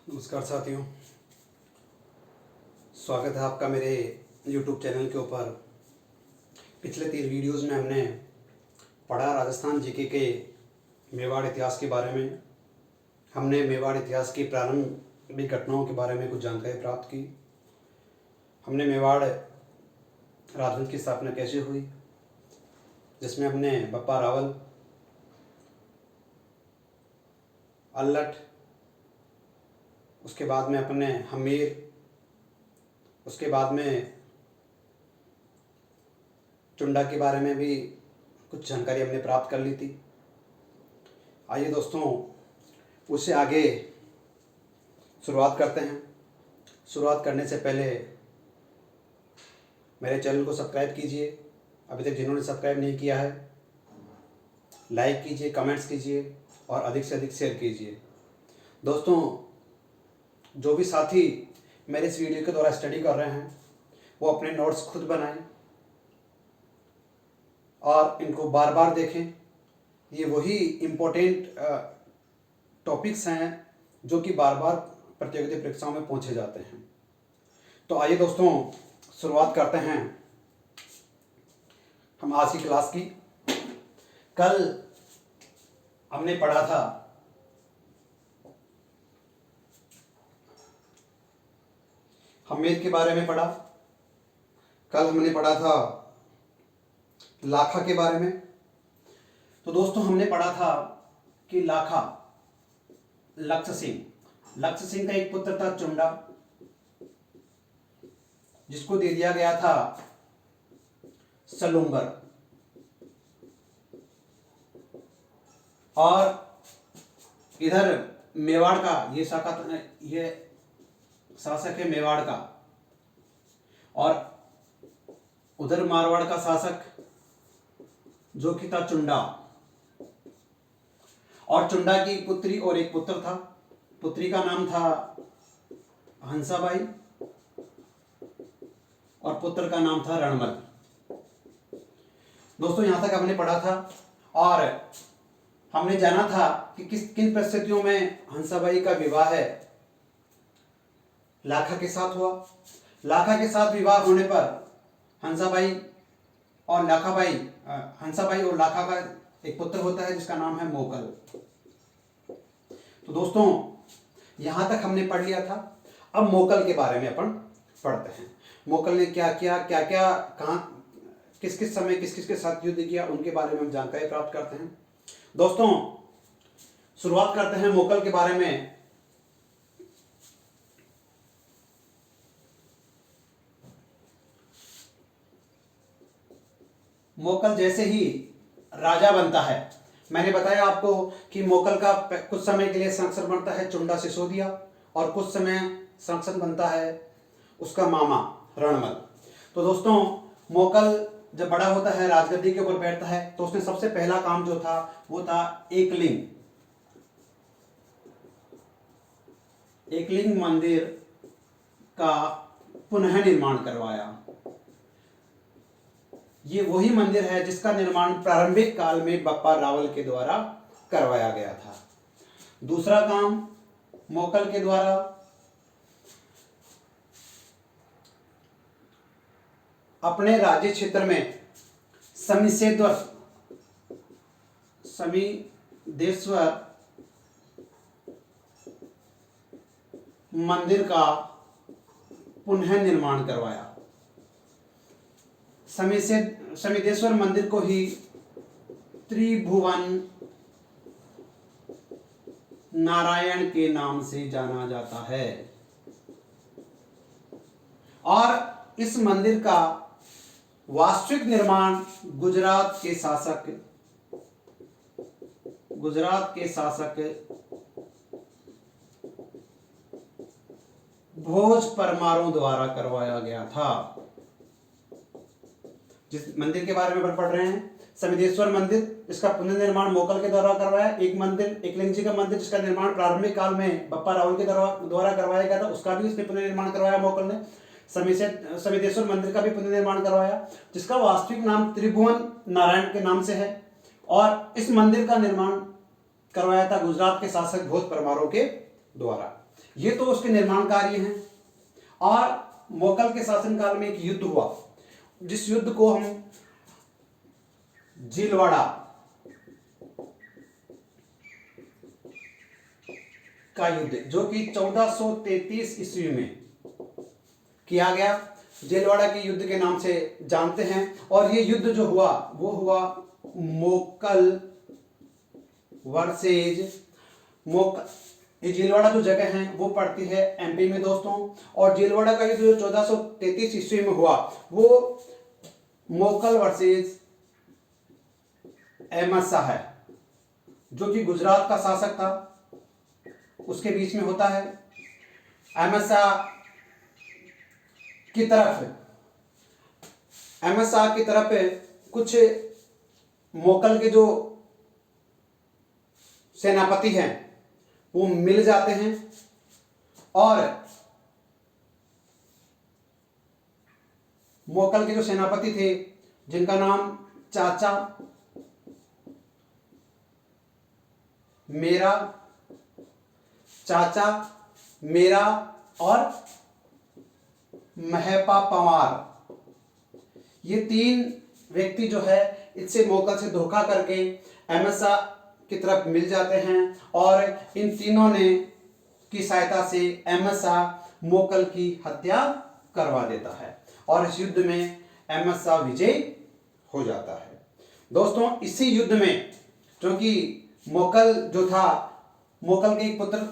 नमस्कार साथियों, स्वागत है आपका मेरे YouTube चैनल के ऊपर। पिछले 3 वीडियोज़ में हमने पढ़ा राजस्थान जीके के मेवाड़ इतिहास के बारे में। हमने मेवाड़ इतिहास की प्रारंभिक घटनाओं के बारे में कुछ जानकारी प्राप्त की। हमने मेवाड़ राजवंश की स्थापना कैसे हुई, जिसमें हमने बप्पा रावल, अल्लट, उसके बाद में अपने हमीर, उसके बाद में चुंडा के बारे में भी कुछ जानकारी हमने प्राप्त कर ली थी। आइए दोस्तों, उससे आगे शुरुआत करते हैं। शुरुआत करने से पहले मेरे चैनल को सब्सक्राइब कीजिए, अभी तक जिन्होंने सब्सक्राइब नहीं किया है। लाइक कीजिए, कमेंट्स कीजिए और अधिक से अधिक शेयर कीजिए। दोस्तों, जो भी साथी मेरे इस वीडियो के द्वारा स्टडी कर रहे हैं वो अपने नोट्स खुद बनाएं और इनको बार बार देखें। ये वही इम्पोर्टेंट टॉपिक्स हैं जो कि बार बार प्रतियोगिता परीक्षाओं में पूछे जाते हैं। तो आइए दोस्तों, शुरुआत करते हैं हम आज की क्लास की। कल हमने पढ़ा था हमीर के बारे में पढ़ा। कल हमने पढ़ा था लाखा के बारे में। तो दोस्तों, हमने पढ़ा था कि लाखा लक्ष्य सिंह का एक पुत्र था चुंडा, जिसको दे दिया गया था सलूंगर। और इधर मेवाड़ का ये शासक है मेवाड़ का, और उधर मारवाड़ का शासक जो कि था चुंडा। और चुंडा की पुत्री और एक पुत्र था। पुत्री का नाम था हंसाबाई और पुत्र का नाम था रणमल। दोस्तों, यहां तक हमने पढ़ा था और हमने जाना था कि किन परिस्थितियों में हंसाबाई का विवाह है लाखा के साथ हुआ। लाखा के साथ विवाह होने पर हंसाबाई और लाखा का एक पुत्र होता है जिसका नाम है मोकल। तो दोस्तों, यहां तक हमने पढ़ लिया था। अब मोकल के बारे में अपन पढ़ते हैं। मोकल ने क्या किया, कहां, किस समय किस के साथ युद्ध किया, उनके बारे में हम जानकारी प्राप्त करते हैं। दोस्तों, शुरुआत करते हैं मोकल के बारे में। मोकल जैसे ही राजा बनता है, मैंने बताया आपको कि मोकल का कुछ समय के लिए संरक्षक बनता है चुंडा सिसोदिया, और कुछ समय संरक्षक बनता है उसका मामा रणमल। तो दोस्तों, मोकल जब बड़ा होता है, राजगद्दी के ऊपर बैठता है, तो उसने सबसे पहला काम जो था वो था एकलिंग मंदिर का पुनः निर्माण करवाया। ये वही मंदिर है जिसका निर्माण प्रारंभिक काल में बप्पा रावल के द्वारा करवाया गया था। दूसरा काम मोकल के द्वारा अपने राज्य क्षेत्र में समीदेश्वर मंदिर का पुनः निर्माण करवाया। समीदेश्वर मंदिर को ही त्रिभुवन नारायण के नाम से जाना जाता है। और इस मंदिर का वास्तविक निर्माण गुजरात के शासक भोज परमारों द्वारा करवाया गया था। जिस मंदिर के बारे में पढ़ रहे हैं, समिदेश्वर मंदिर, इसका पुनर्निर्माण मोकल के द्वारा करवाया। एक मंदिर एकलिंग जी का मंदिर, जिसका निर्माण प्रारंभिक काल में बप्पा रावल के द्वारा करवाया गया था, उसका भी इसने पुनर्निर्माण करवाया मोकल ने। समिदेश्वर मंदिर का भी पुनर्निर्माण करवाया, जिसका वास्तविक नाम त्रिभुवन नारायण के नाम से है। और इस मंदिर का निर्माण करवाया था गुजरात के शासक भोज परमारों के द्वारा। ये तो उसके निर्माण कार्य हैं। और मोगल के शासनकाल में एक युद्ध हुआ, जिस युद्ध को हम जीलवाड़ा का युद्ध, जो कि 1433 ईस्वी में किया गया, जेलवाड़ा के युद्ध के नाम से जानते हैं। और ये युद्ध जो हुआ वो हुआ मोकल वर्सेज ये जेलवाड़ा जो जगह है वो पड़ती है एमपी में दोस्तों। और जेलवाड़ा का युद्ध जो 1433 ईस्वी में हुआ वो मोकल वर्सेज अहमद शाह है, जो कि गुजरात का शासक था, उसके बीच में होता है। अहमद शाह की तरफ कुछ मोकल के जो सेनापति हैं वो मिल जाते हैं और मोकल के जो सेनापति थे जिनका नाम चाचा मेरा और महपा पंवार, ये तीन व्यक्ति जो है इससे मोकल से धोखा करके अहमद शाह की तरफ मिल जाते हैं और इन तीनों ने की सहायता से अहमद शाह मोकल की हत्या करवा देता है और इस युद्ध में अहमद शाह विजयी हो जाता है। दोस्तों इसी युद्ध में, क्योंकि मोकल जो था, मोकल के एक पुत्र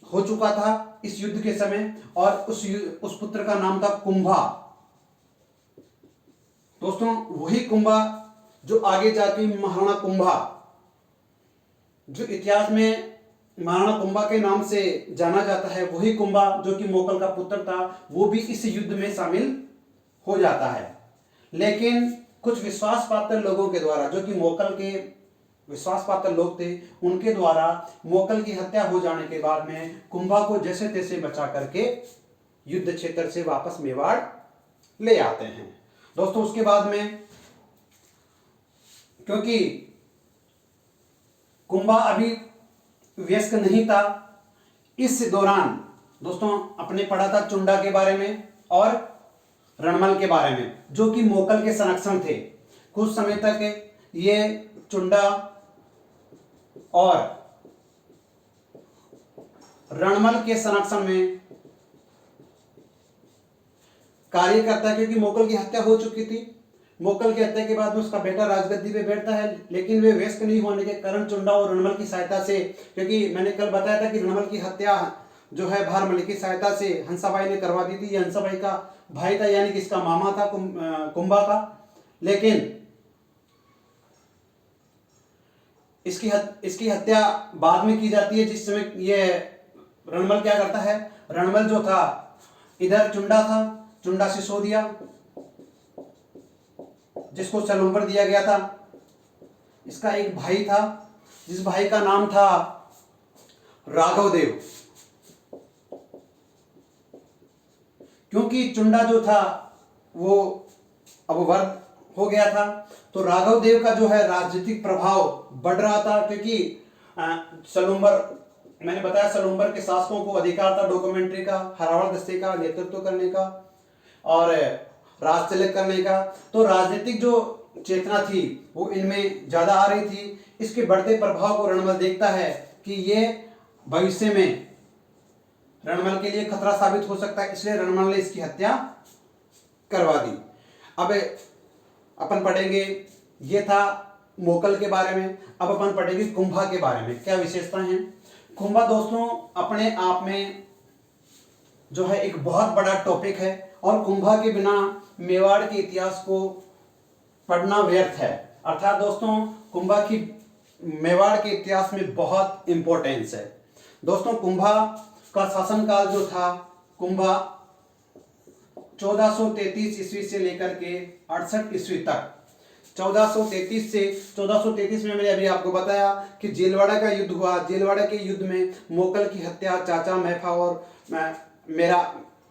हो चुका था इस युद्ध के समय और उस पुत्र का नाम था कुंभा। दोस्तों वही कुंभा जो आगे जाके महाराणा कुंभा, जो इतिहास में महाराणा कुंभा के नाम से जाना जाता है, वही कुंभा जो कि मोकल का पुत्र था, वो भी इस युद्ध में शामिल हो जाता है। लेकिन कुछ विश्वास पात्र लोगों के द्वारा, जो कि मोकल के विश्वास पात्र लोग थे, उनके द्वारा मोकल की हत्या हो जाने के बाद में कुंभा को जैसे तैसे बचा करके युद्ध क्षेत्र से वापस मेवाड़ ले आते हैं। दोस्तों उसके बाद में, क्योंकि कुंभा अभी वयस्क नहीं था, इस दौरान दोस्तों अपने पढ़ा था चुंडा के बारे में और रणमल के बारे में, जो कि मोकल के संरक्षण थे। कुछ समय तक ये चुंडा और रणमल के संरक्षण में कार्य करता है, क्योंकि मोकल की हत्या हो चुकी थी। मोकल की हत्या के बाद में उसका बेटा राजगद्दी पे बैठता है, लेकिन वे वयस्क नहीं होने के कारण चुंडा और रणमल की सहायता से, क्योंकि मैंने कल बताया था कि रणमल की हत्या जो है भारमल की सहायता से हंसाबाई ने करवा दी थी। ये हंसाबाई का भाई था, यानी कि इसका मामा था कुंभा का। लेकिन इसकी हत्या बाद में की जाती है, जिस समय ये रणमल क्या करता है, रणमल जो था इधर चुंडा था, चुंडा सिसोदिया जिसको सलूम्बर दिया गया था, इसका एक भाई था जिस भाई का नाम था राघव देव। क्योंकि चुंडा जो था वो अब वर्ग हो गया था, तो राघव देव का जो है राजनीतिक प्रभाव बढ़ रहा था, क्योंकि सलूम्बर, मैंने बताया सलूम्बर के शासकों को अधिकार था डॉक्यूमेंट्री का, हरावड़ दस्ते का नेतृत्व करने का और राज तिलक करने का। तो राजनीतिक जो चेतना थी वो इनमें ज्यादा आ रही थी। इसके बढ़ते प्रभाव को रणमल देखता है कि ये भविष्य में रणमल के लिए खतरा साबित हो सकता है, इसलिए रणमल ने इसकी हत्या करवा दी। अब अपन पढ़ेंगे, ये था मोकल के बारे में। अब अपन पढ़ेंगे कुंभा के बारे में, क्या विशेषताएं हैं। कुंभा दोस्तों अपने आप में जो है एक बहुत बड़ा टॉपिक है और कुंभा के बिना मेवाड़ के इतिहास को पढ़ना व्यर्थ है। अर्थात दोस्तों कुंभा की मेवाड़ के इतिहास में बहुत इंपॉर्टेंस है। दोस्तों कुंभा का शासनकाल जो था, कुंभा 1433 ईस्वी से लेकर के 68 ईस्वी तक, 1433 में मैंने अभी आपको बताया कि जेलवाड़ा का युद्ध हुआ। जेलवाड़ा के युद्ध में मोकल की हत्या चाचा महफा और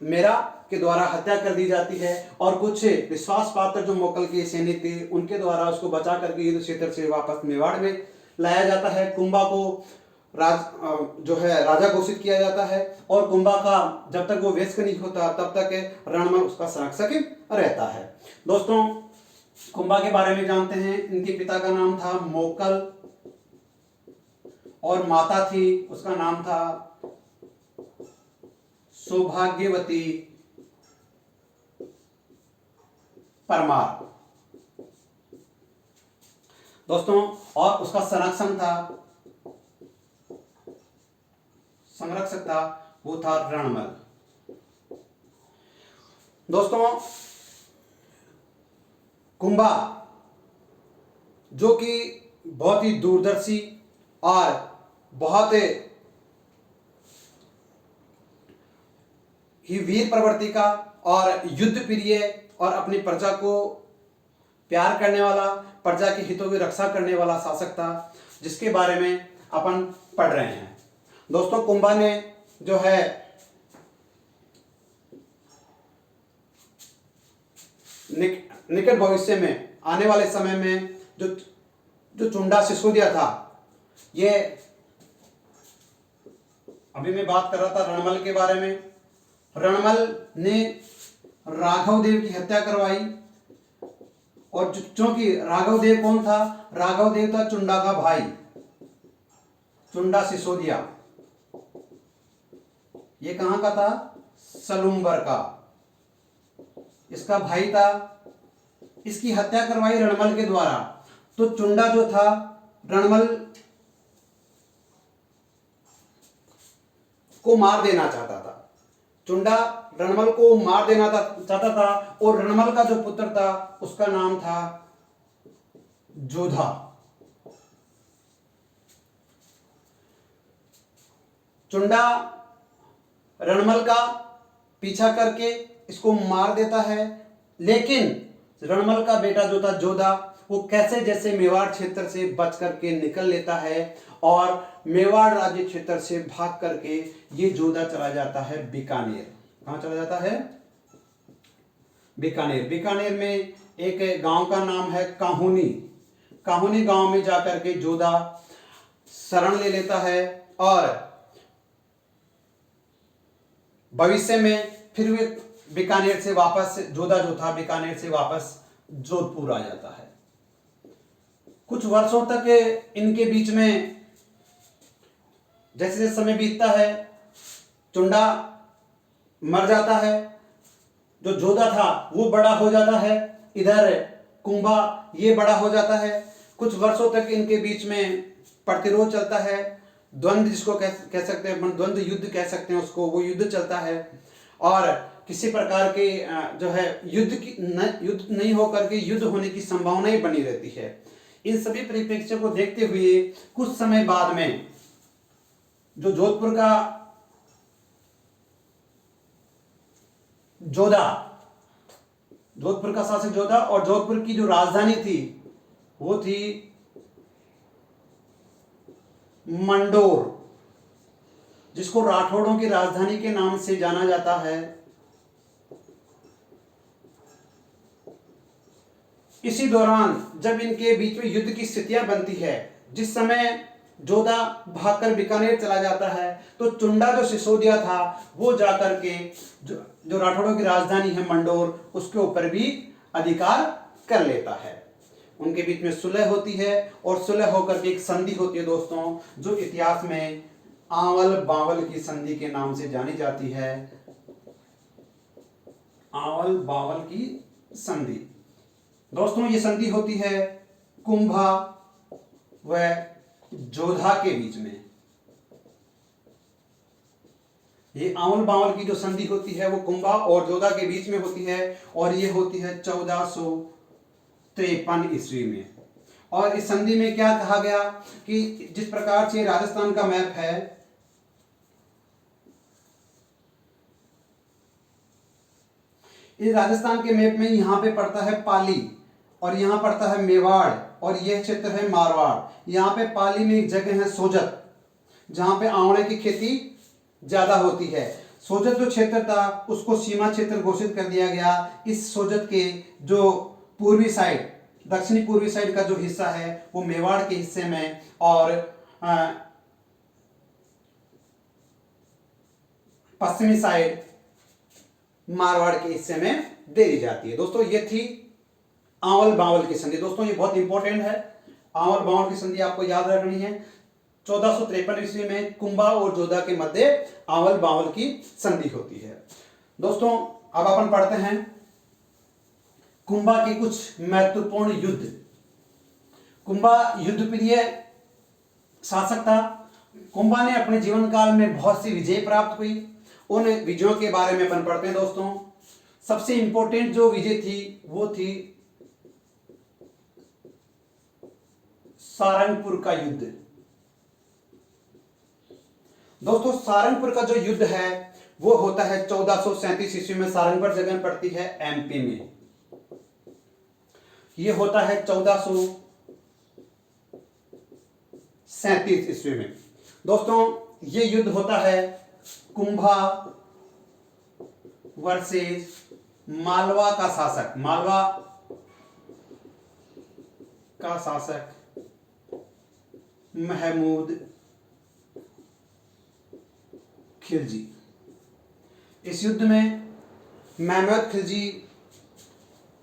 मेरा के द्वारा हत्या कर दी जाती है और कुछ विश्वास पात्र जो मोकल के सैनिक थे उनके द्वारा उसको बचा करके युद्ध क्षेत्र से वापस मेवाड़ में लाया जाता है। कुंभा को जो है राजा घोषित किया जाता है, और कुंभा का जब तक वो वयस्क नहीं होता तब तक रणमल उसका संरक्षक रहता है। दोस्तों, कुंभा के बारे में जानते हैं। इनके पिता का नाम था मोकल और माता थी, उसका नाम था सौभाग्यवती परमार। दोस्तों, और उसका संरक्षक था वो था रणमल। दोस्तों, कुंभा जो कि बहुत ही दूरदर्शी और बहुत ही वीर प्रवृत्ति का और युद्ध प्रिय और अपनी प्रजा को प्यार करने वाला, प्रजा के हितों की रक्षा करने वाला शासक था, जिसके बारे में अपन पढ़ रहे हैं। दोस्तों, कुंभा ने जो है निकट भविष्य में आने वाले समय में जो चुंडा सिसोदिया था, ये अभी मैं बात कर रहा था रणमल के बारे में। रणमल ने राघव देव की हत्या करवाई, और क्योंकि राघव देव कौन था? राघव देव था चुंडा का भाई, चुंडा सिसोदिया। ये कहां का था? सलूम्बर का, इसका भाई था। इसकी हत्या करवाई रणमल के द्वारा। तो चुंडा जो था रणमल को मार देना चाहता था। चुंडा रणमल को मार देना चाहता था, और रणमल का जो पुत्र था उसका नाम था जोधा। चुंडा रणमल का पीछा करके इसको मार देता है, लेकिन रणमल का बेटा जो था जोधा, वो कैसे जैसे मेवाड़ क्षेत्र से बच करके निकल लेता है, और मेवाड़ राज्य क्षेत्र से भाग करके ये जोधा चला जाता है बीकानेर। कहां चला जाता है? बीकानेर। बीकानेर में एक गांव का नाम है काहुनी। काहुनी गांव में जाकर के जोधा शरण ले लेता है, और भविष्य में फिर वे बीकानेर से वापस, जोधा जो था बीकानेर से वापस जोधपुर आ जाता है। कुछ वर्षों तक इनके बीच में जैसे जैसे समय बीतता है, चुंडा मर जाता है, जो जोधा था वो बड़ा हो जाता है, इधर कुंभा ये बड़ा हो जाता है। कुछ वर्षों तक इनके बीच में प्रतिरोध चलता है, द्वंद्व जिसको कह सकते हैं, द्वंद्व युद्ध कह सकते हैं उसको, वो युद्ध चलता है, और किसी प्रकार के जो है युद्ध नहीं होकर के युद्ध होने की संभावना ही बनी रहती है। इन सभी परिप्रेक्ष्य को देखते हुए कुछ समय बाद में जो जोधपुर का शासक जोधा, और जोधपुर की जो राजधानी थी वो थी मंडोर, जिसको राठौड़ों की राजधानी के नाम से जाना जाता है। इसी दौरान जब इनके बीच में युद्ध की स्थितियां बनती है, जिस समय जोधा भागकर बीकानेर चला जाता है, तो चुंडा जो सिसोदिया था वो जाकर के जो राठौड़ों की राजधानी है मंडोर, उसके ऊपर भी अधिकार कर लेता है। उनके बीच में सुलह होती है, और सुलह होकर के एक संधि होती है दोस्तों, जो इतिहास में आंवल बावल की संधि के नाम से जानी जाती है। आंवल बावल की संधि। दोस्तों, ये संधि होती है कुंभा व जोधा के बीच में। ये आंवल बावल की जो संधि होती है वो कुंभा और जोधा के बीच में होती है, और ये होती है 1453 ईस्वी में। और इस संधि में क्या कहा गया कि जिस प्रकार से राजस्थान का मैप है, इस राजस्थान के मैप में यहां पे पड़ता है पाली, और यहां पड़ता है मेवाड़, और यह क्षेत्र है मारवाड़। यहां पे पाली में एक जगह है सोजत, जहां पे आंवले की खेती ज्यादा होती है। सोजत जो क्षेत्र था उसको सीमा क्षेत्र घोषित कर दिया गया। इस सोजत के जो पूर्वी साइड, दक्षिणी पूर्वी साइड का जो हिस्सा है वो मेवाड़ के हिस्से में, और पश्चिमी साइड मारवाड़ के हिस्से में दे दी जाती है। दोस्तों ये थी आंवल बांवल की संधि। दोस्तों ये बहुत इंपॉर्टेंट है, आंवल बांवल की संधि आपको याद रखनी है। 1453 ईस्वी में कुंभा और जोधा के मध्य आंवल बांवल की संधि होती है। दोस्तों अब अपन पढ़ते हैं कुंभा के कुछ महत्वपूर्ण युद्ध। कुंभा युद्ध प्रिय शासक था। कुंभा ने अपने जीवन काल में बहुत सी विजय प्राप्त हुई। उन विजयों के बारे में अपन पढ़ते हैं। दोस्तों सबसे इंपॉर्टेंट जो विजय थी वो थी सारंगपुर का युद्ध। दोस्तों सारंगपुर का जो युद्ध है वो होता है 1437 ईस्वी में। सारंगपुर जगह पड़ती है एमपी में। ये होता है 1437 ईस्वी में। दोस्तों ये युद्ध होता है कुंभा वर्सेस मालवा का शासक, मालवा का शासक महमूद खिलजी। इस युद्ध में महमूद खिलजी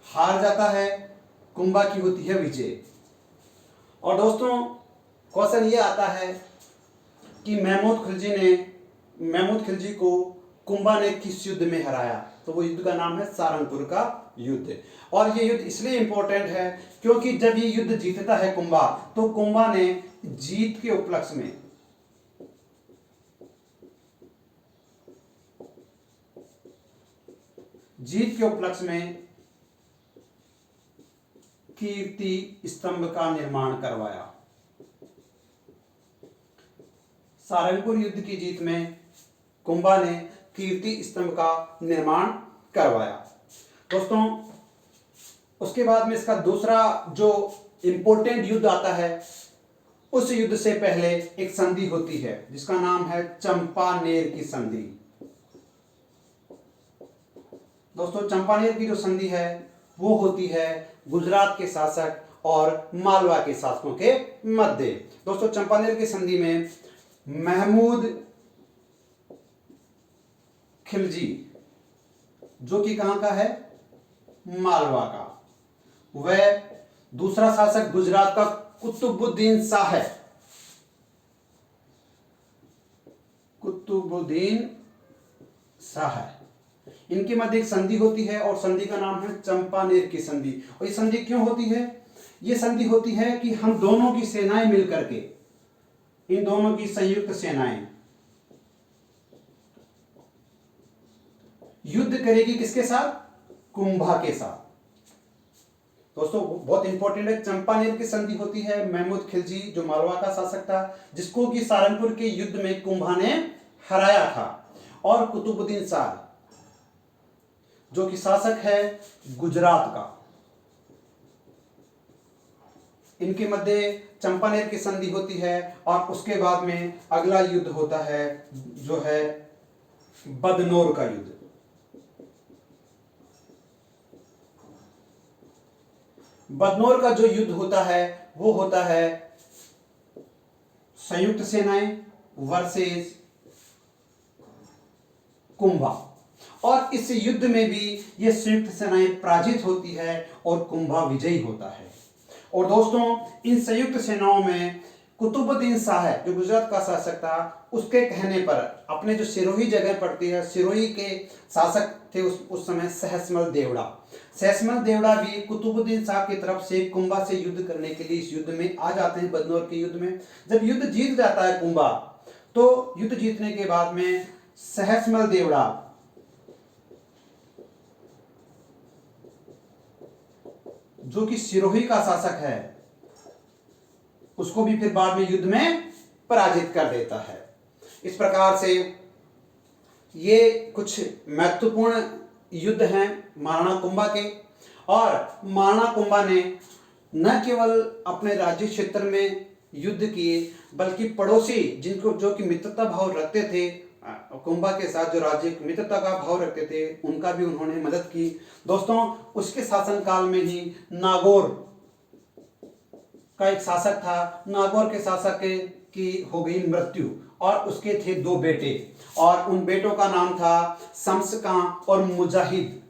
हार जाता है, कुंभा की होती है विजय। और दोस्तों क्वेश्चन ये आता है कि महमूद खिलजी को कुंभा ने किस युद्ध में हराया? तो वो युद्ध का नाम है सारंगपुर का युद्ध। और ये युद्ध इसलिए इंपॉर्टेंट है क्योंकि जब ये युद्ध जीतता है कुंभा, तो कुंभा ने जीत के उपलक्ष्य में कीर्ति स्तंभ का निर्माण करवाया। सारंगपुर युद्ध की जीत में कुंभा ने कीर्ति स्तंभ का निर्माण करवाया। दोस्तों उसके बाद में इसका दूसरा जो इंपॉर्टेंट युद्ध आता है, उस युद्ध से पहले एक संधि होती है जिसका नाम है चंपानेर की संधि। दोस्तों चंपानेर की जो संधि है वो होती है गुजरात के शासक और मालवा के शासकों के मध्य। दोस्तों चंपानेर की संधि में महमूद खिलजी, जो कि कहां का है? मालवा का, वह दूसरा शासक गुजरात का कुतुबुद्दीन शाह है। कुतुबुद्दीन शाह है। इनके मध्य एक संधि होती है और संधि का नाम है चंपानेर की संधि। और ये संधि क्यों होती है? ये संधि होती है कि हम दोनों की सेनाएं मिलकर के, इन दोनों की संयुक्त सेनाएं युद्ध करेगी किसके साथ? कुंभा के साथ। दोस्तों बहुत इंपॉर्टेंट है, चंपानेर की संधि होती है। महमूद खिलजी जो मालवा का शासक था, जिसको कि सारंगपुर के युद्ध में कुंभा ने हराया था, और कुतुबुद्दीन शाह जो कि शासक है गुजरात का, इनके मध्य चंपानेर की संधि होती है। और उसके बाद में अगला युद्ध होता है जो है बदनौर का युद्ध। बदनौर का जो युद्ध होता है वो होता है संयुक्त सेनाएं वर्सेस कुंभा। और इस युद्ध में भी ये संयुक्त सेनाएं पराजित होती है और कुंभा विजयी होता है। और दोस्तों इन संयुक्त सेनाओं में कुतुबुद्दीन शाह जो गुजरात का शासक था, उसके कहने पर अपने जो सिरोही जगह पड़ती है, सिरोही के शासक थे उस समय सहसमल देवड़ा। सहसमल देवड़ा भी कुतुबुद्दीन शाह की तरफ से कुंभा से युद्ध करने के लिए इस युद्ध में आ जाते हैं। बदनौर के युद्ध में जब युद्ध जीत जाता है कुंभा, तो युद्ध जीतने के बाद में सहसमल देवड़ा जो कि सिरोही का शासक है, उसको भी फिर बाद में युद्ध में पराजित कर देता है। इस प्रकार से ये कुछ महत्वपूर्ण युद्ध हैं महाराणा कुंभा के। और महाराणा कुंभा ने न केवल अपने राज्य क्षेत्र में युद्ध किए, बल्कि पड़ोसी जो कि मित्रता भाव रखते थे कुंभा के साथ, जो राज्य मित्रता का भाव रखते थे, उनका भी उन्होंने मदद की। दोस्तों उसके शासनकाल में ही नागौर का एक शासक था, नागौर के शासक की हो गई मृत्यु, और उसके थे 2 बेटे, और उन बेटों का नाम था शम्स-कां और मुजाहिद।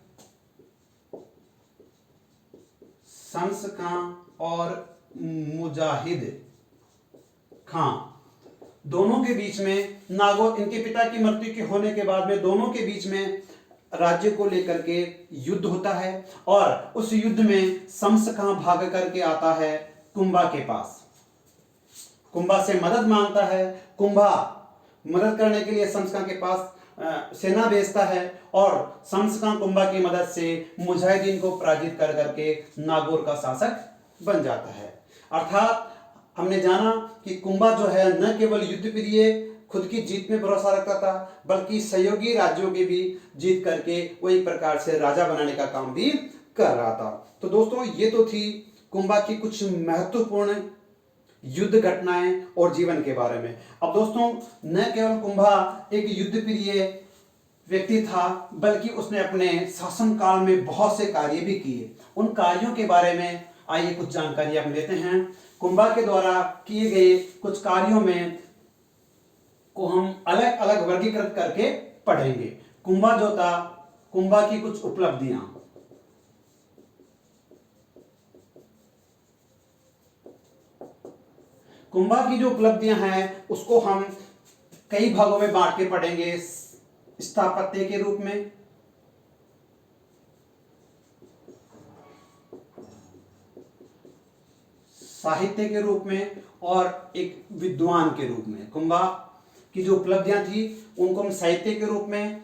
शम्स-कां और मुजाहिद खां। दोनों के बीच में नागौर, इनके पिता की मृत्यु के होने के बाद में दोनों के बीच में राज्य को लेकर के युद्ध होता है, और उस युद्ध में शम्स-कां भाग करके आता है कुंभा के पास, कुंभा से मदद मांगता है। कुंभा मदद करने के लिए शम्स-कां के पास सेना भेजता है, और शम्स-कां कुंभा की मदद से मुजाहिदीन को पराजित कर करके नागौर का शासक बन जाता है। अर्थात हमने जाना कि कुंभा जो है न केवल युद्ध प्रिय, खुद की जीत में भरोसा रखता था, बल्कि सहयोगी राज्यों की भी जीत करके वो एक प्रकार से राजा बनाने का काम भी कर रहा था। तो दोस्तों, ये तो थी कुंभा की कुछ महत्वपूर्ण युद्ध घटनाएं और जीवन के बारे में। अब दोस्तों, न केवल कुंभा एक युद्ध प्रिय व्यक्ति था, बल्कि उसने अपने शासन काल में बहुत से कार्य भी किए। उन कार्यों के बारे में आइए कुछ जानकारी हम लेते हैं। कुंभा के द्वारा किए गए कुछ कार्यों में को हम अलग अलग वर्गीकृत करके पढ़ेंगे। कुंभा जो था, कुंभा की कुछ उपलब्धियां। कुंभा की जो उपलब्धियां हैं उसको हम कई भागों में बांट के पढ़ेंगे। स्थापत्य के रूप में, साहित्य के रूप में, और एक विद्वान के रूप में। कुंभा की जो उपलब्धियां थी उनको हम साहित्य के रूप में,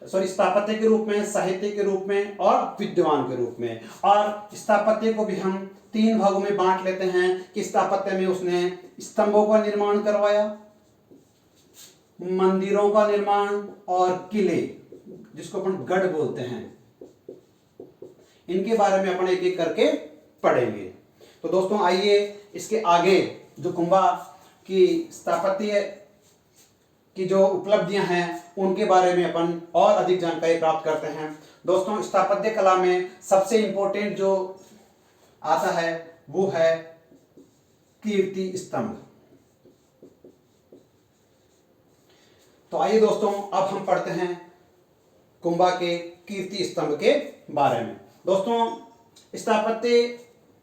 स्थापत्य के रूप में, साहित्य के रूप में और विद्वान के रूप में। और स्थापत्य को भी हम 3 भागों में बांट लेते हैं कि स्थापत्य में उसने स्तंभों का निर्माण करवाया, मंदिरों का निर्माण और किले, जिसको अपन गढ़ बोलते हैं, इनके बारे में अपन एक एक करके पढ़ेंगे। तो दोस्तों, आइए इसके आगे जो कुंभा की स्थापत्य की जो उपलब्धियां हैं उनके बारे में अपन और अधिक जानकारी प्राप्त करते हैं। दोस्तों, स्थापत्य कला में सबसे इंपॉर्टेंट जो आता है वो है कीर्ति स्तंभ। तो आइए दोस्तों, अब हम पढ़ते हैं कुंभा के कीर्ति स्तंभ के बारे में। दोस्तों, स्थापत्य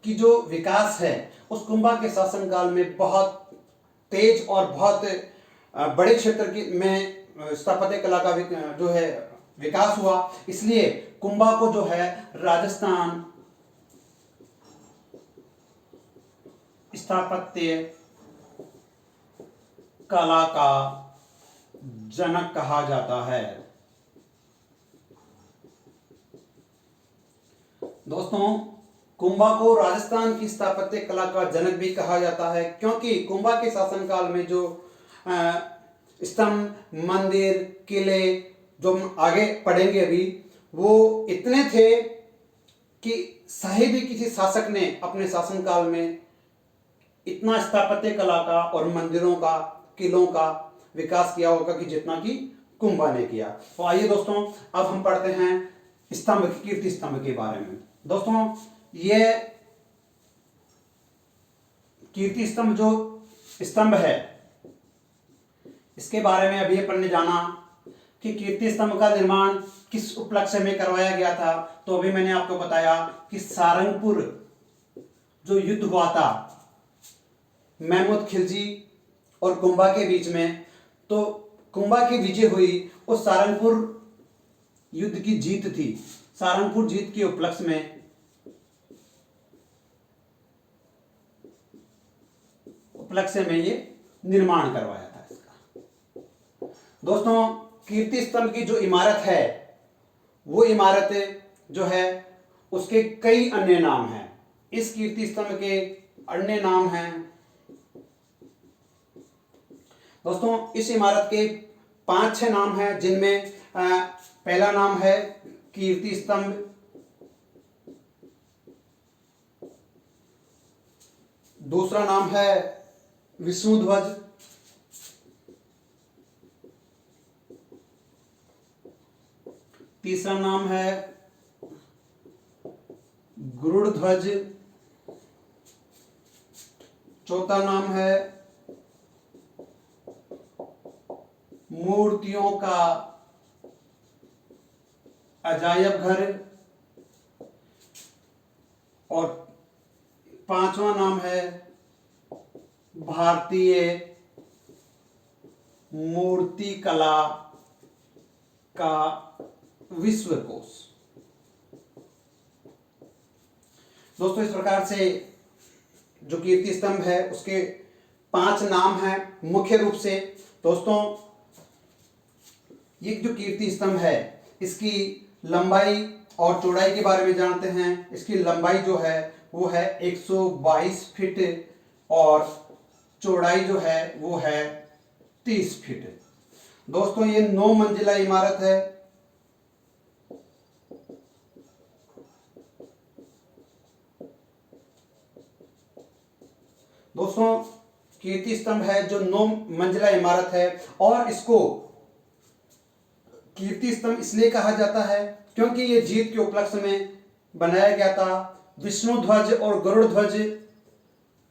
की जो विकास है उस कुंभा के शासनकाल में बहुत तेज और बहुत बड़े क्षेत्र की में स्थापत्य कला का जो है विकास हुआ। इसलिए कुंभा को जो है राजस्थान स्थापत्य कला का जनक कहा जाता है। दोस्तों, कुंभा को राजस्थान की स्थापत्य कला का जनक भी कहा जाता है, क्योंकि कुंभा के शासनकाल में जो स्तंभ, मंदिर, किले, जो हम आगे पढ़ेंगे अभी, वो इतने थे कि शायद ही किसी शासक ने अपने शासनकाल में इतना स्थापत्य कला का और मंदिरों का, किलों का विकास किया होगा कि जितना कि कुंभा ने किया। तो आइए दोस्तों, अब हम पढ़ते हैं स्तंभ, कीर्ति स्तंभ के बारे में। दोस्तों, ये कीर्ति स्तंभ जो स्तंभ है, इसके बारे में अभी अपन ने जाना कि कीर्ति स्तंभ का निर्माण किस उपलक्ष्य में करवाया गया था। तो अभी मैंने आपको बताया कि सारंगपुर जो युद्ध हुआ था महमूद खिलजी और कुंभा के बीच में, तो कुंभा की विजय हुई, उस सारंगपुर युद्ध की जीत थी। सारंगपुर जीत के उपलक्ष्य में ये निर्माण करवाया था इसका। दोस्तों, कीर्ति स्तंभ की जो इमारत है वो इमारत जो है उसके कई अन्य नाम हैं। इस कीर्ति स्तंभ के अन्य नाम हैं। दोस्तों, इस इमारत के 5-6 नाम हैं, जिनमें पहला नाम है कीर्ति स्तंभ, दूसरा नाम है विष्णु ध्वज, तीसरा नाम है गरुड़ ध्वज, चौथा नाम है मूर्तियों का अजायब घर। और पांचवा नाम है भारतीय मूर्तिकला का विश्वकोश। दोस्तों, इस प्रकार से जो कीर्ति स्तंभ है उसके 5 नाम हैं मुख्य रूप से। दोस्तों, ये जो कीर्ति स्तंभ है इसकी लंबाई और चौड़ाई के बारे में जानते हैं। इसकी लंबाई जो है वो है 122 फीट और चौड़ाई जो है वो है 30 फीट। दोस्तों, ये 9 मंजिला इमारत है। दोस्तों, कीर्ति स्तंभ है जो 9 मंजिला इमारत है और इसको कीर्ति स्तंभ इसलिए कहा जाता है क्योंकि ये जीत के उपलक्ष्य में बनाया गया था। विष्णु ध्वज और गरुड़ ध्वज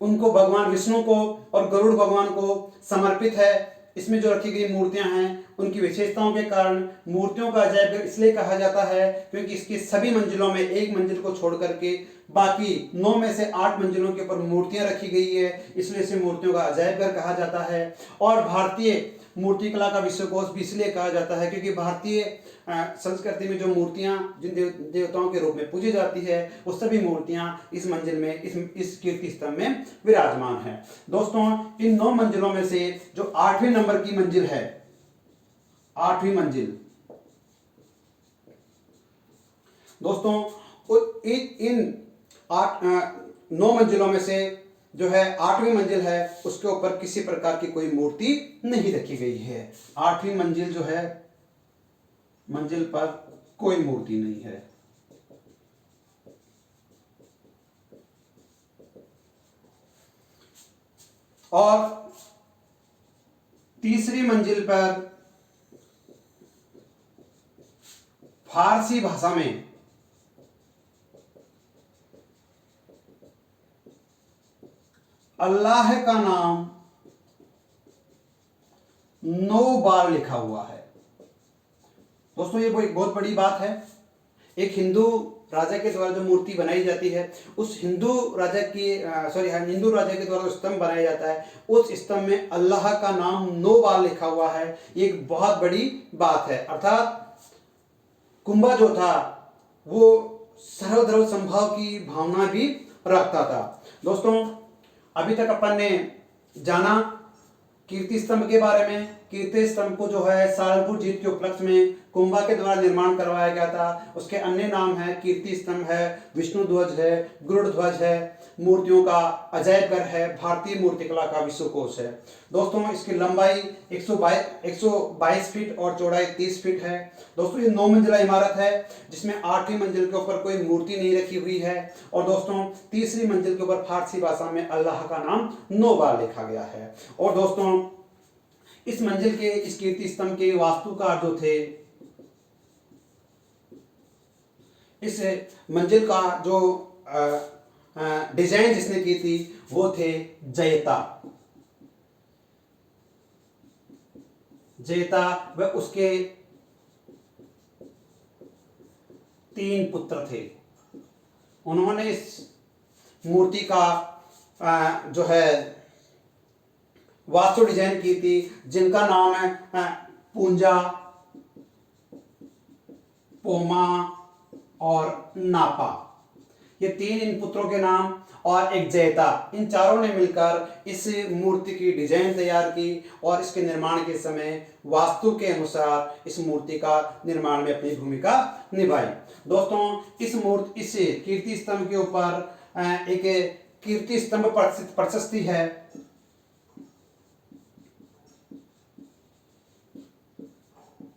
उनको भगवान विष्णु को और गरुड़ भगवान को समर्पित है। इसमें जो रखी गई मूर्तियां हैं उनकी विशेषताओं के कारण मूर्तियों का अजायब घर इसलिए कहा जाता है क्योंकि इसकी सभी मंजिलों में एक मंजिल को छोड़ करके बाकी 9 में से 8 मंजिलों के ऊपर मूर्तियां रखी गई है, इसलिए इसे मूर्तियों का अजायब घर कहा जाता है। और भारतीय मूर्तिकला का विश्वकोश भी इसलिए कहा जाता है क्योंकि भारतीय संस्कृति में जो मूर्तियां जिन देवताओं के रूप में पूजी जाती है वो सभी मूर्तियां इस मंजिल में इस कीर्ति स्तंभ में विराजमान है। दोस्तों, इन 9 मंजिलों में से जो 8वें नंबर की मंजिल है, 8वीं मंजिल, दोस्तों इन 9 मंजिलों में से जो है 8वीं मंजिल है उसके ऊपर किसी प्रकार की कोई मूर्ति नहीं रखी गई है। 8वीं मंजिल जो है मंजिल पर कोई मूर्ति नहीं है। और तीसरी मंजिल पर फारसी भाषा में अल्लाह का नाम 9 बार लिखा हुआ है। दोस्तों, ये एक बहुत बड़ी बात है। एक हिंदू राजा के द्वारा जो मूर्ति बनाई जाती है उस हिंदू राजा के द्वारा स्तंभ बनाया जाता है, उस स्तंभ में अल्लाह का नाम 9 बार लिखा हुआ है। ये एक बहुत बड़ी बात है। अर्थात कुंभा जो था वो सर्वधर्म संभाव की भावना भी रखता था। दोस्तों, अभी तक अपन ने जाना कीर्ति स्तंभ के बारे में। कीर्ति स्तंभ को जो है सहारनपुर जीत के उपलक्ष्य में कुंभा के द्वारा निर्माण करवाया गया था। उसके अन्य नाम है कीर्ति स्तंभ है, विष्णु ध्वज है, गरुड़ ध्वज है, मूर्तियों का अजायब घर है, भारतीय मूर्तिकला का विश्वकोश है। दोस्तों, इसकी लंबाई 122 फीट और चौड़ाई 30 फीट है। दोस्तों, ये 9 मंजिला इमारत है जिसमें 8वीं मंजिल के ऊपर कोई मूर्ति नहीं रखी हुई है। और दोस्तों, तीसरी मंजिल के ऊपर फारसी भाषा में अल्लाह का नाम 9 बार लिखा गया है। और दोस्तों, इस मंजिल के इस कीर्ति स्तंभ के वास्तुकार जो थे, इस मंजिल का जो डिजाइन जिसने की थी वो थे जयता व उसके 3 पुत्र थे। उन्होंने इस मूर्ति का जो है वास्तु डिजाइन की थी, जिनका नाम है पूंजा, पोमा और नापा। ये 3 इन पुत्रों के नाम और एक जयता, इन चारों ने मिलकर इस मूर्ति की डिजाइन तैयार की और इसके निर्माण के समय वास्तु के अनुसार इस मूर्ति का निर्माण में अपनी भूमिका निभाई। दोस्तों, इस कीर्ति स्तंभ के ऊपर एक कीर्ति स्तंभ प्रशस्ति है।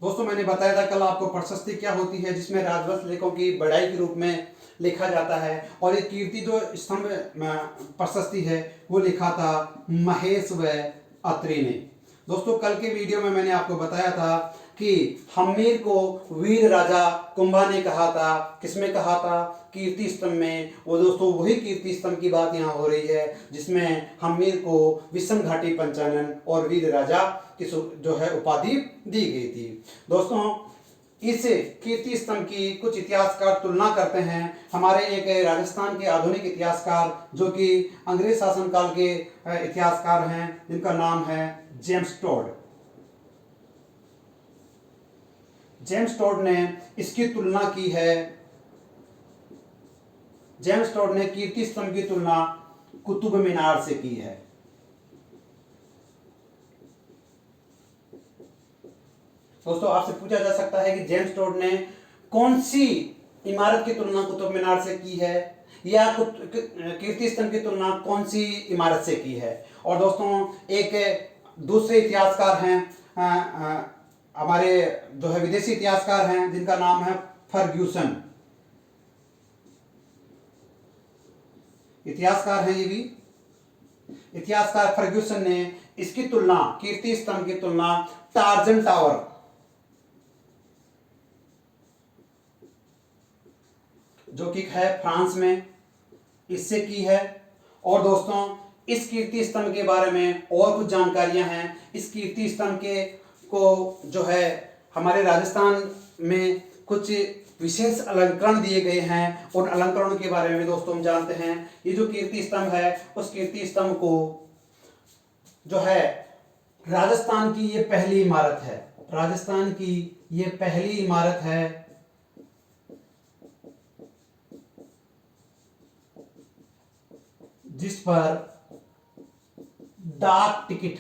दोस्तों, मैंने बताया था कल आपको प्रशस्ति क्या होती है, जिसमें राजवंश लेखों की बढ़ाई के रूप में लिखा जाता है। और ये कीर्ति जो स्तंभ प्रशस्ति है वो लिखा था महेश व अत्रि ने। दोस्तों, कल के वीडियो में मैंने आपको बताया था कि हम्मीर को वीर राजा कुंभा ने कहा था। किसमें कहा था? कीर्ति स्तंभ में। वो दोस्तों वही कीर्ति स्तंभ की बात यहाँ हो रही है जिसमें हम्मीर को विषम घाटी पंचानन और वीर राजा की जो है उपाधि दी गई थी। दोस्तों इस कीर्ति स्तंभ की कुछ इतिहासकार तुलना करते हैं। हमारे एक राजस्थान के आधुनिक इतिहासकार जो कि अंग्रेज शासनकाल के इतिहासकार हैं जिनका नाम है जेम्स टोड। जेम्स टोड ने इसकी तुलना की है। जेम्स टोड ने कीर्ति स्तंभ की तुलना कुतुब मीनार से की है। दोस्तों आपसे पूछा जा सकता है कि जेम्स टोड ने कौन सी इमारत की तुलना कुतुब मीनार से की है या कीर्ति स्तंभ की तुलना कौन सी इमारत से की है। और दोस्तों एक दूसरे इतिहासकार हैं हमारे जो है विदेशी इतिहासकार हैं जिनका नाम है फर्ग्यूसन। इतिहासकार हैं ये भी। इतिहासकार फर्ग्यूसन ने इसकी तुलना कीर्ति स्तंभ की तुलना टार्जन टावर जो कि है फ्रांस में इससे की है। और दोस्तों इस कीर्ति स्तंभ के बारे में और कुछ जानकारियां हैं। इस कीर्ति स्तंभ के को जो है हमारे राजस्थान में कुछ विशेष अलंकरण दिए गए हैं। उन अलंकरणों के बारे में दोस्तों हम जानते हैं। ये जो कीर्ति स्तंभ है उस कीर्ति स्तंभ को जो है राजस्थान की ये पहली इमारत है। राजस्थान की ये पहली इमारत है जिस पर डाक टिकट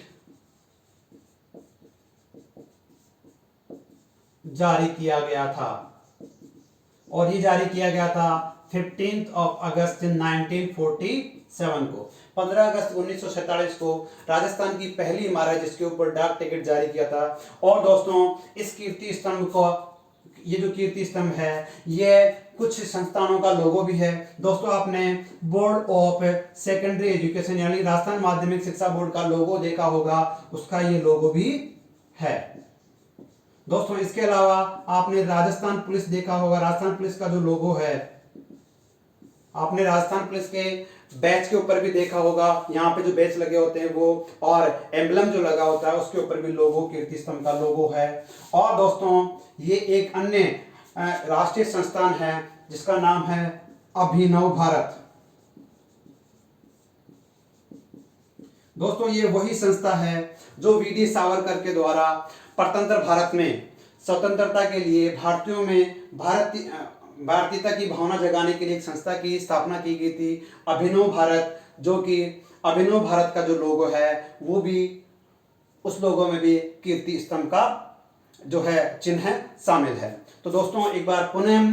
जारी किया गया था। और ये जारी किया गया था 15 अगस्त 1947 को। 15 अगस्त 1947 को राजस्थान की पहली इमारत जिसके ऊपर डाक टिकट जारी किया था। और दोस्तों इस कीर्ति स्तंभ को ये जो कीर्ति स्तंभ है ये कुछ संस्थानों का लोगो भी है। दोस्तों आपने बोर्ड ऑफ सेकेंडरी एजुकेशन यानी राजस्थान माध्यमिक शिक्षा बोर्ड का लोगो देखा होगा, उसका ये लोगो भी है। दोस्तों इसके अलावा आपने राजस्थान पुलिस देखा होगा। राजस्थान पुलिस का जो लोगो है आपने राजस्थान पुलिस के बैच के ऊपर भी देखा होगा। यहाँ पे जो बैच लगे होते हैं वो और एम्बलम जो लगा होता है उसके ऊपर भी लोगो कीर्ति स्तंभ का लोगो है। और दोस्तों ये एक अन्य राष्ट्रीय संस्थान है जिसका नाम है अभिनव भारत। दोस्तों ये वही संस्था है जो वीडी सावरकर के द्वारा स्वतंत्र भारत में स्वतंत्रता के लिए भारतीयों में भारतीयता की भावना जगाने के लिए एक संस्था की स्थापना की गई थी अभिनव भारत। जो कि अभिनव भारत का जो लोगो है वो भी उस लोगो में भी कीर्ति स्तंभ का जो है चिन्ह शामिल है। तो दोस्तों एक बार पुनः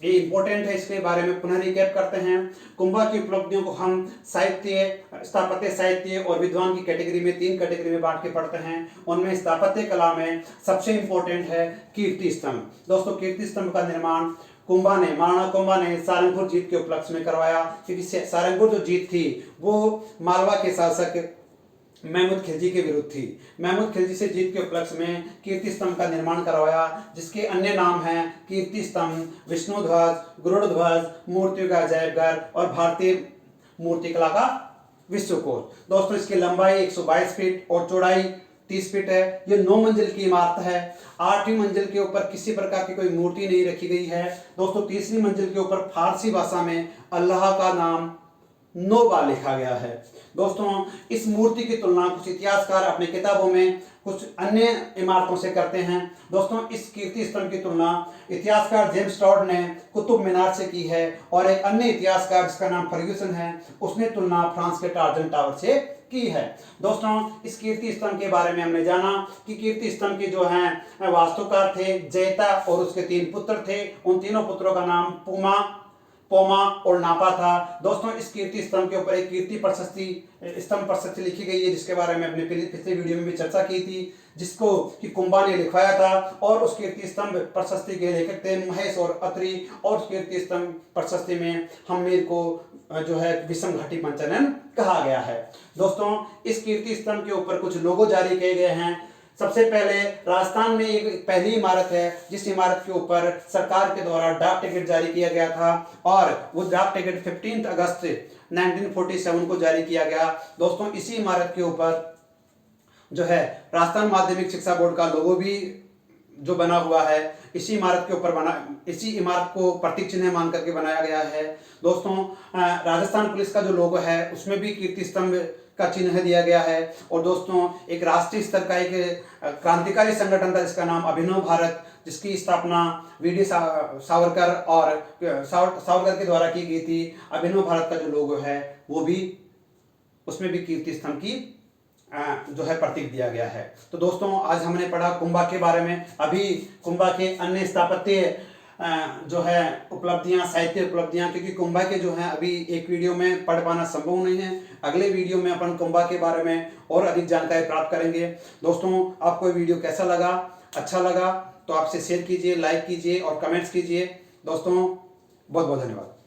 ये इंपॉर्टेंट है, इसके बारे में पुनः रिकैप करते हैं। कुंभा की उपलब्धियों को हम साहित्य, स्थापत्य साहित्य और विद्वान की कैटेगरी में 3 कैटेगरी में बांट के पढ़ते हैं। उनमें स्थापत्य कला में सबसे इंपॉर्टेंट है कीर्ति स्तंभ। दोस्तों कीर्ति स्तंभ का निर्माण महाराणा कुंभा ने सारंगपुर जीत के उपलक्ष्य में करवाया, क्योंकि सारंगपुर जो जीत थी वो मालवा के शासक महमूद खिलजी के विरुद्ध थी। महमूद खिलजी से जीत के उपलक्ष्य में कीर्ति स्तंभ का निर्माण करवाया, जिसके अन्य नाम हैं कीर्ति स्तंभ, विष्णु ध्वज, गरुड़ ध्वज, मूर्तियों का अजायबघर और भारतीय मूर्तिकला का विश्वकोश। दोस्तों इसकी लंबाई 122 फीट और चौड़ाई 30 फीट है। ये 9 मंजिल की इमारत है। 8वीं मंजिल के ऊपर किसी प्रकार की कोई मूर्ति नहीं रखी गई है। दोस्तों 3री मंजिल के ऊपर फारसी भाषा में अल्लाह का नाम 9 बार लिखा गया है। दोस्तों इस मूर्ति की तुलना कुछ इतिहासकार अपने किताबों में कुछ अन्य इमारतों से करते हैं। दोस्तों इस कीर्ति स्तंभ की तुलना इतिहासकार जेम्स टॉड ने कुतुब मीनार से की है और एक अन्य इतिहासकार जिसका नाम फर्ग्यूसन है उसने तुलना फ्रांस के टार्जन टावर से की है। दोस्तों इस कीर्ति स्तंभ के बारे में हमने जाना कि कीर्ति स्तंभ के जो हैं वास्तुकार थे जयता और उसके 3 पुत्र थे। उन तीनों पुत्रों का नाम पोमा और नापा था। दोस्तों इस कीर्ति स्तंभ के ऊपर एक कीर्ति प्रशस्ति स्तंभ प्रशस्ति लिखी गई है, जिसके बारे में अपने पिछले वीडियो में भी चर्चा की थी, जिसको कि कुंभा ने लिखवाया था। और उस कीर्ति स्तंभ प्रशस्ति के लेखक थे महेश और अत्री। और उस कीर्ति स्तंभ प्रशस्ति में हम्मीर को जो है विषम घाटी पंचानन कहा गया है। दोस्तों इस कीर्ति स्तंभ के ऊपर कुछ लोगो जारी किए गए हैं। सबसे पहले राजस्थान में एक पहली इमारत है जिस इमारत के ऊपर सरकार के द्वारा डाक टिकट जारी किया गया था और वो डाक टिकट 15 अगस्त 1947 को जारी किया गया। दोस्तों इसी इमारत के ऊपर जो है राजस्थान माध्यमिक शिक्षा बोर्ड का लोगो भी जो बना हुआ है इसी इमारत के ऊपर बना, इसी इमारत को प्रतीक चिन्ह मान करके बनाया गया है। दोस्तों राजस्थान पुलिस का जो लोगो है उसमें भी कीर्ति स्तंभ का चिन्ह दिया गया है। और दोस्तों एक राष्ट्रीय स्तर का एक क्रांतिकारी संगठन था जिसका नाम अभिनव भारत, जिसकी स्थापना वीडी सावरकर और सावरकर के द्वारा की गई थी। अभिनव भारत का जो लोगो है वो भी, उसमें भी कीर्ति स्तंभ की जो है प्रतीक दिया गया है। तो दोस्तों आज हमने पढ़ा कुंभा के बारे में। अभी कुंभा के अन्य स्थापत्य जो है उपलब्धियां, साहित्य उपलब्धियां, क्योंकि कुंभा के जो है अभी एक वीडियो में पढ़ पाना संभव नहीं है। अगले वीडियो में अपन कुंभा के बारे में और अधिक जानकारी प्राप्त करेंगे। दोस्तों आपको ये वीडियो कैसा लगा, अच्छा लगा तो आपसे शेयर कीजिए, लाइक कीजिए और कमेंट्स कीजिए। दोस्तों बहुत बहुत धन्यवाद।